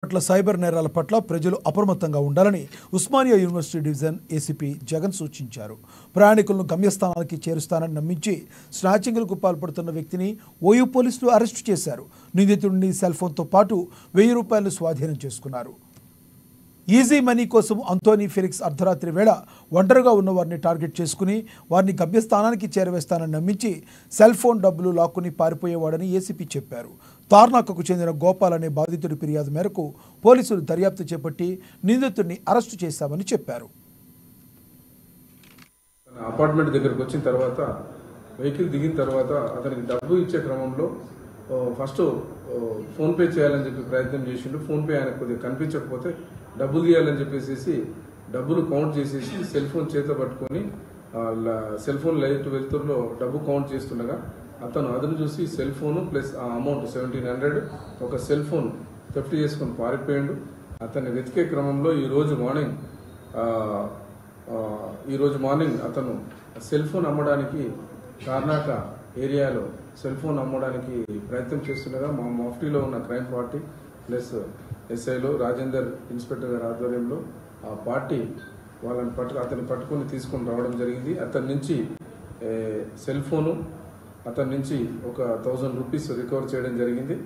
పట్ల సైబర్ నేరాల పట్ల ప్రజలు అప్రమత్తంగా ఉండాలని Osmania university division ACP Jagan సూచించారు. ప్రయాణికులను గమ్యస్థానానికి చేరుస్తానని నమ్మించి స్నాచింగ్లకు పాల్పడుతున్న వ్యక్తిని ఓయూ పోలీసులు అరెస్టు చేశారు. నిందితుడిని సెల్ ఫోన్తో పాటు 1000 రూపాయలు స్వాధీనం చేసుకున్నారు. ఈజీ మనీ కోసం అంటోనీ ఫెలిక్స్ అర్ధరాత్రి వేళ ఒంటరిగా ఉన్న వారిని టార్గెట్ చేసుకుని వారిని గమ్యస్థానానికి చేరవేస్తానని నమ్మించి సెల్ ఫోన్ డబ్బులు లాక్కుని పారిపోయేవాడని ఏసీపీ చెప్పారు. తార్నాకకు చెందిన గోపాల్ అనే బాధితుడి ఫిర్యాదు మేరకు పోలీసులు దర్యాప్తు చేపట్టి నిందితుడిని అరెస్టు చేశామని చెప్పారు. అపార్ట్మెంట్ దగ్గరకు వచ్చిన తర్వాత వెహికల్ దిగిన తర్వాత అతనికి డబ్బు ఇచ్చే క్రమంలో ఫస్ట్ ఫోన్పే చేయాలని చెప్పి ప్రయత్నం చేసిండు. ఫోన్పే ఆయనకు కొద్దిగా కనిపించకపోతే డబ్బులు తీయాలని చెప్పేసి డబ్బులు కౌంట్ చేసేసి సెల్ ఫోన్ చేతిలో పట్టుకొని సెల్ ఫోన్ లైట్ వెలుతురులో డబ్బు కౌంట్ చేస్తుండగా అతను అతను చూసి సెల్ ఫోను ప్లస్ ఆ అమౌంట్ 1700 ఒక సెల్ ఫోన్ థెఫ్ట్ చేసుకొని పారిపోయాడు. అతన్ని వెతికే క్రమంలో ఈరోజు మార్నింగ్ అతను సెల్ ఫోన్ అమ్మడానికి తార్నాక ఏరియాలో సెల్ ఫోన్ అమ్మడానికి ప్రయత్నం చేస్తుండగా మా మాఫ్టీలో ఉన్న క్రైమ్ పార్టీ ప్లస్ ఎస్ఐలో రాజేందర్ ఇన్స్పెక్టర్ గారి ఆధ్వర్యంలో ఆ పార్టీ వాళ్ళని అతన్ని పట్టుకొని తీసుకొని రావడం జరిగింది. అతని నుంచి సెల్ ఫోను అతని నుంచి ఒక 1000 రూపీస్ రికవర్ చేయడం జరిగింది.